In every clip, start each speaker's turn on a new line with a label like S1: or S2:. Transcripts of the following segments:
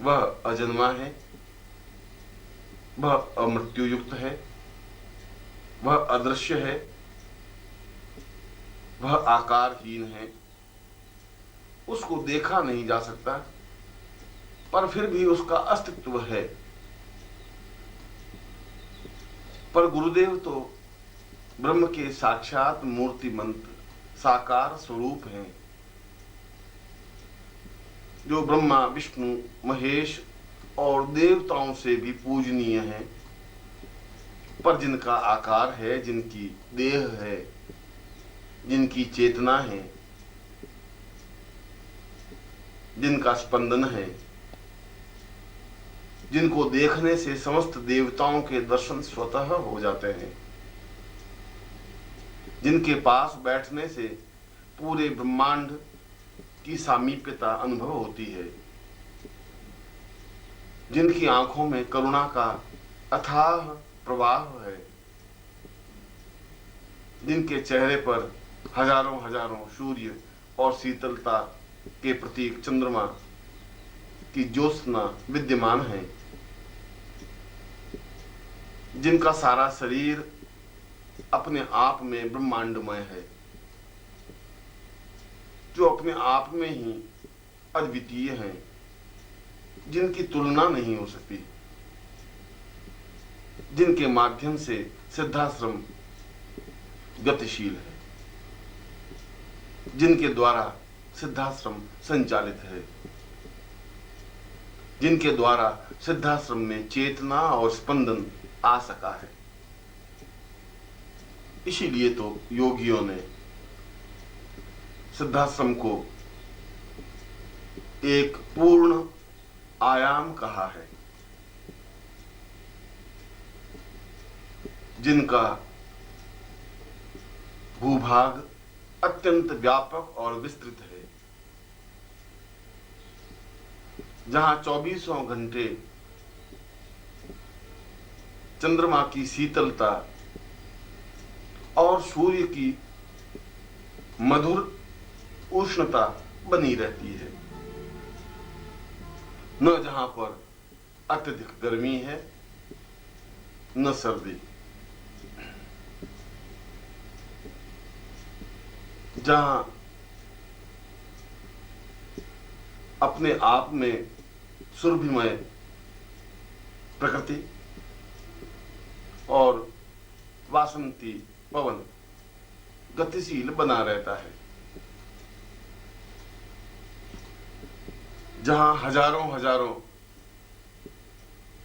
S1: वह अजन्मा है, वह अमृत्युयुक्त है, वह अदृश्य है, वह आकारहीन है, उसको देखा नहीं जा सकता, पर फिर भी उसका अस्तित्व है। पर गुरुदेव तो ब्रह्म के साक्षात मूर्तिमंत साकार स्वरूप हैं, जो ब्रह्मा विष्णु महेश और देवताओं से भी पूजनीय हैं, पर जिनका आकार है, जिनकी देह है, जिनकी चेतना है, जिनका स्पंदन है, जिनको देखने से समस्त देवताओं के दर्शन स्वतः हो जाते हैं, जिनके पास बैठने से पूरे ब्रह्मांड की सामीप्यता अनुभव होती है, जिनकी आंखों में करुणा का अथाह प्रवाह है, जिनके चेहरे पर हजारों हजारों सूर्य और शीतलता के प्रतीक चंद्रमा की ज्योत्सना विद्यमान है, जिनका सारा शरीर अपने आप में ब्रह्मांडमय है, जो अपने आप में ही अद्वितीय हैं, जिनकी तुलना नहीं हो सकती, जिनके माध्यम से सिद्धाश्रम गतिशील है, जिनके द्वारा सिद्धाश्रम संचालित है, जिनके द्वारा सिद्धाश्रम में चेतना और स्पंदन आ सका है। इसीलिए तो योगियों ने सिद्धाश्रम को एक पूर्ण आयाम कहा है, जिनका भूभाग अत्यंत व्यापक और विस्तृत है, जहां 24 घंटे चंद्रमा की शीतलता और सूर्य की मधुर उष्णता बनी रहती है, न जहां पर अत्यधिक गर्मी है न सर्दी, जहां अपने आप में सुरभिमय प्रकृति और वासंती पवन गतिशील बना रहता है, जहां हजारों हजारों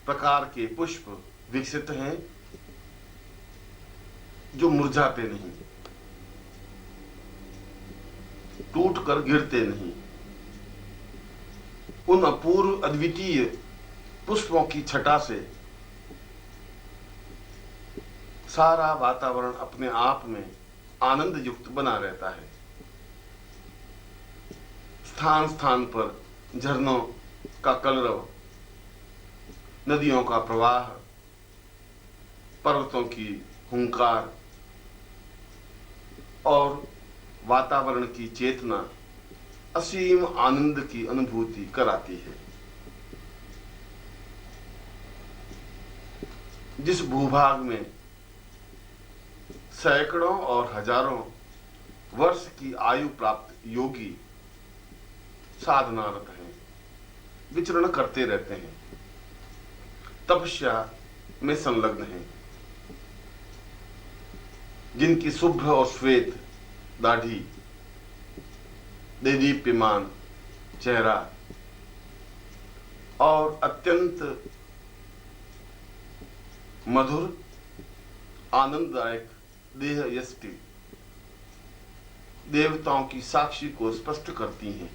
S1: प्रकार के पुष्प विकसित हैं, जो मुरझाते नहीं, टूट कर गिरते नहीं। उन अपूर्व अद्वितीय पुष्पों की छटा से सारा वातावरण अपने आप में आनंद युक्त बना रहता है। स्थान स्थान पर झरनों का कलरव, नदियों का प्रवाह, पर्वतों की हुंकार और वातावरण की चेतना असीम आनंद की अनुभूति कराती है। जिस भूभाग में सैकड़ों और हजारों वर्ष की आयु प्राप्त योगी साधनारत हैं, विचरण करते रहते हैं, तपस्या में संलग्न हैं, जिनकी शुभ्र और श्वेत दाढ़ी, देदीप्यमान चेहरा और अत्यंत मधुर आनंददायक देह यष्टि देवताओं की साक्षी को स्पष्ट करती हैं,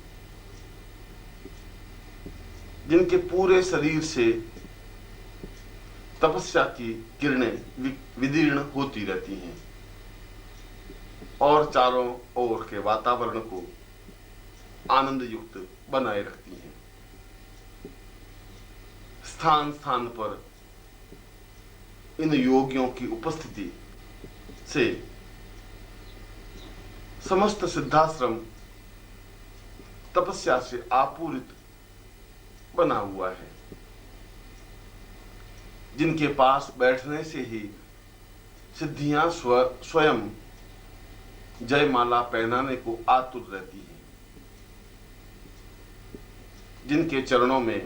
S1: जिनके पूरे शरीर से तपस्या की किरणें विदीर्ण होती रहती हैं और चारों ओर के वातावरण को आनंद युक्त बनाए रखती हैं। स्थान स्थान पर इन योगियों की उपस्थिति से समस्त सिद्धाश्रम तपस्या से आपूरित बना हुआ है, जिनके पास बैठने से ही सिद्धियां स्वयं जयमाला पहनाने को आतुर रहती हैं, जिनके चरणों में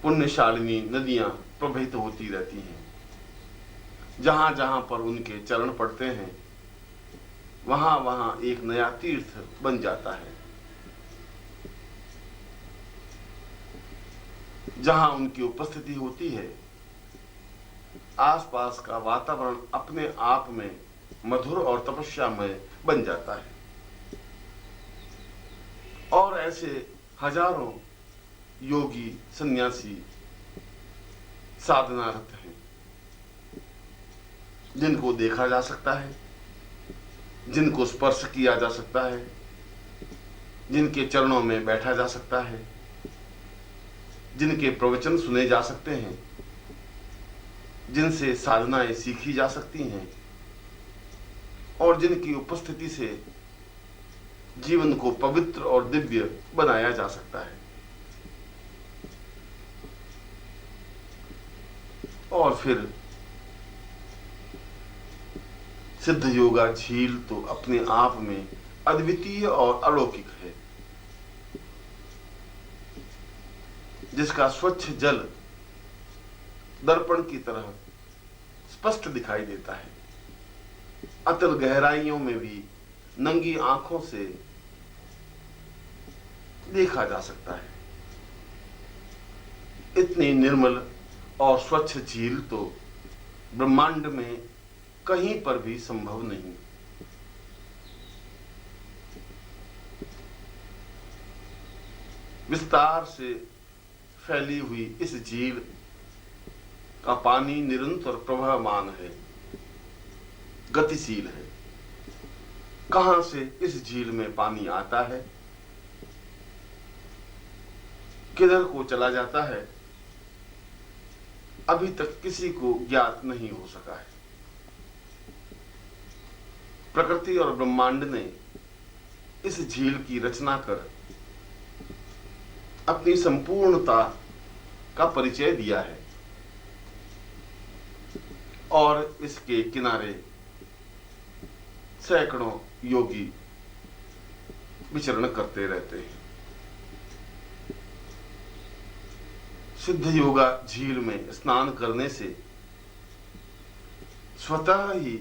S1: पुण्यशालिनी नदियां प्रवहित होती रहती हैं, जहां जहां पर उनके चरण पड़ते हैं वहां वहां एक नया तीर्थ बन जाता है। जहां उनकी उपस्थिति होती है, आसपास का वातावरण अपने आप में मधुर और तपस्यामय बन जाता है। और ऐसे हजारों योगी सन्यासी साधनारत हैं, जिनको देखा जा सकता है, जिनको स्पर्श किया जा सकता है, जिनके चरणों में बैठा जा सकता है, जिनके प्रवचन सुने जा सकते हैं, जिनसे साधनाएं सीखी जा सकती हैं और जिनकी उपस्थिति से जीवन को पवित्र और दिव्य बनाया जा सकता है। और फिर सिद्ध योगा झील तो अपने आप में अद्वितीय और अलौकिक है, जिसका स्वच्छ जल दर्पण की तरह स्पष्ट दिखाई देता है। अतल गहराइयों में भी नंगी आंखों से देखा जा सकता है। इतनी निर्मल और स्वच्छ झील तो ब्रह्मांड में कहीं पर भी संभव नहीं। विस्तार से फैली हुई इस झील का पानी निरंतर प्रवहमान है, गतिशील है। कहां से इस झील में पानी आता है, किधर को चला जाता है, अभी तक किसी को ज्ञात नहीं हो सका है। प्रकृति और ब्रह्मांड ने इस झील की रचना कर अपनी संपूर्णता का परिचय दिया है और इसके किनारे सैकड़ों योगी विचरण करते रहते हैं। सिद्ध योगा झील में स्नान करने से स्वतः ही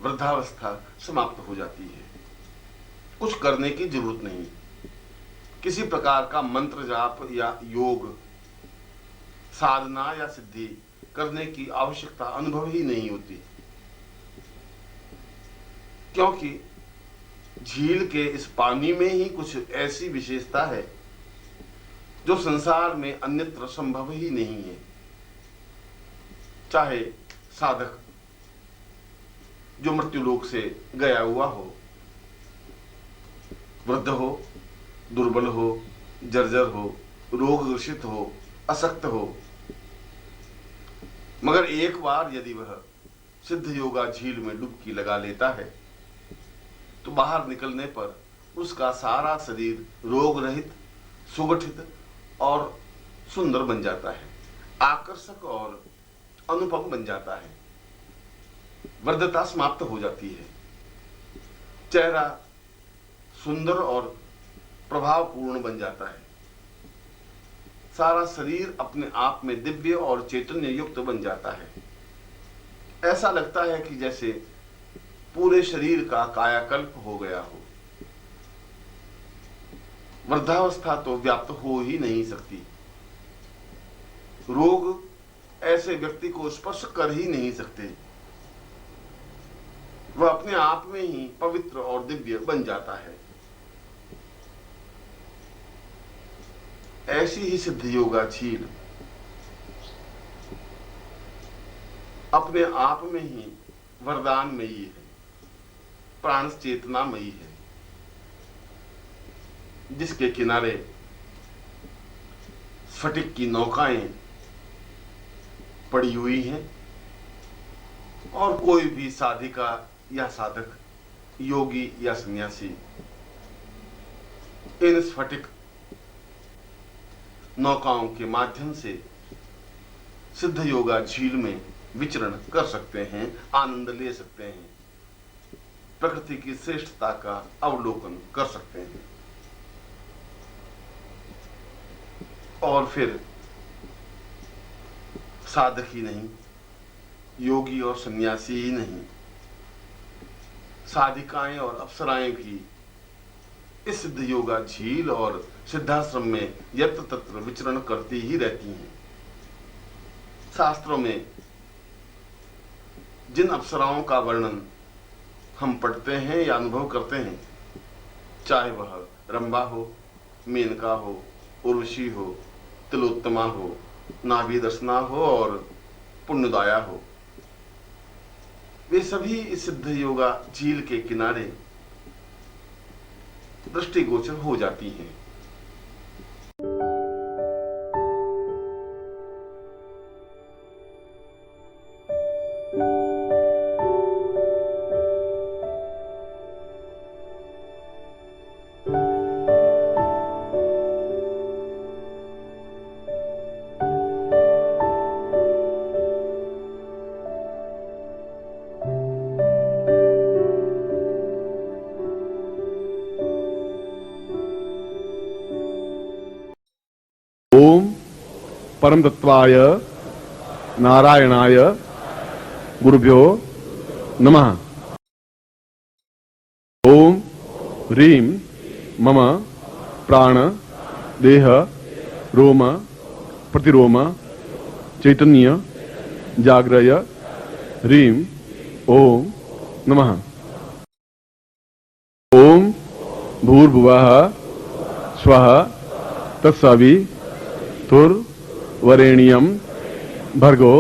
S1: वृद्धावस्था समाप्त हो जाती है। कुछ करने की जरूरत नहीं, किसी प्रकार का मंत्र जाप या योग साधना या सिद्धि करने की आवश्यकता अनुभव ही नहीं होती, क्योंकि झील के इस पानी में ही कुछ ऐसी विशेषता है जो संसार में अन्यत्र संभव ही नहीं है। चाहे साधक जो मृत्युलोक से गया हुआ हो, वृद्ध हो, दुर्बल हो, जर्जर हो, रोग ग्रसित हो, अशक्त हो, मगर एक बार यदि वह सिद्ध योगा झील में डुबकी लगा लेता है तो बाहर निकलने पर उसका सारा शरीर रोग रहित, सुगठित और सुंदर बन जाता है, आकर्षक और अनुपम बन जाता है। वृद्धता समाप्त हो जाती है, चेहरा सुंदर और प्रभावपूर्ण बन जाता है, सारा शरीर अपने आप में दिव्य और चैतन्य युक्त बन जाता है। ऐसा लगता है कि जैसे पूरे शरीर का कायाकल्प हो गया हो। वृद्धावस्था तो व्याप्त हो ही नहीं सकती, रोग ऐसे व्यक्ति को स्पर्श कर ही नहीं सकते, वह अपने आप में ही पवित्र और दिव्य बन जाता है। ऐसी ही सिद्ध योगा झील अपने आप में ही वरदानमयी है, प्राण चेतनामयी है, जिसके किनारे स्फटिक की नौकाएं पड़ी हुई हैं और कोई भी साधिका या साधक, योगी या सन्यासी इन स्फटिक नौकाओं के माध्यम से सिद्ध योगा झील में विचरण कर सकते हैं, आनंद ले सकते हैं, प्रकृति की श्रेष्ठता का अवलोकन कर सकते हैं। और फिर साधक ही नहीं, योगी और सन्यासी ही नहीं, साधिकाएं और अप्सराएं भी इस सिद्ध योगा झील और सिद्धाश्रम में यत्र तत्र विचरण करती ही रहती हैं। शास्त्रों में जिन अप्सराओं का वर्णन हम पढ़ते हैं या अनुभव करते हैं, चाहे वह रंभा हो, मेनका हो, उर्वशी हो, तिलोत्तमा हो, नाभि दर्शना हो और पुण्यदाया हो, वे सभी इस सिद्ध योगा झील के किनारे दृष्टिगोचर हो जाती हैं।
S2: ओम परम तत्वाय नारायणाय गुरुभ्यो नमः। ओम ह्रीं मम प्राण देह रोम प्रतिरोम चैतन्य जाग्रय ह्रीं ओम नमः। ओम भूर्भुवः स्वः तत्सवितुर्वरेण्यं भर्गो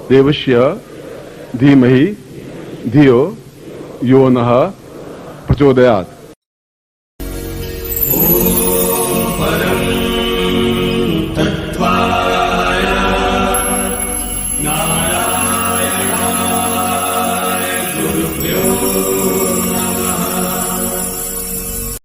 S2: देवस्य धीमहि धियो यो नः प्रचोदयात्।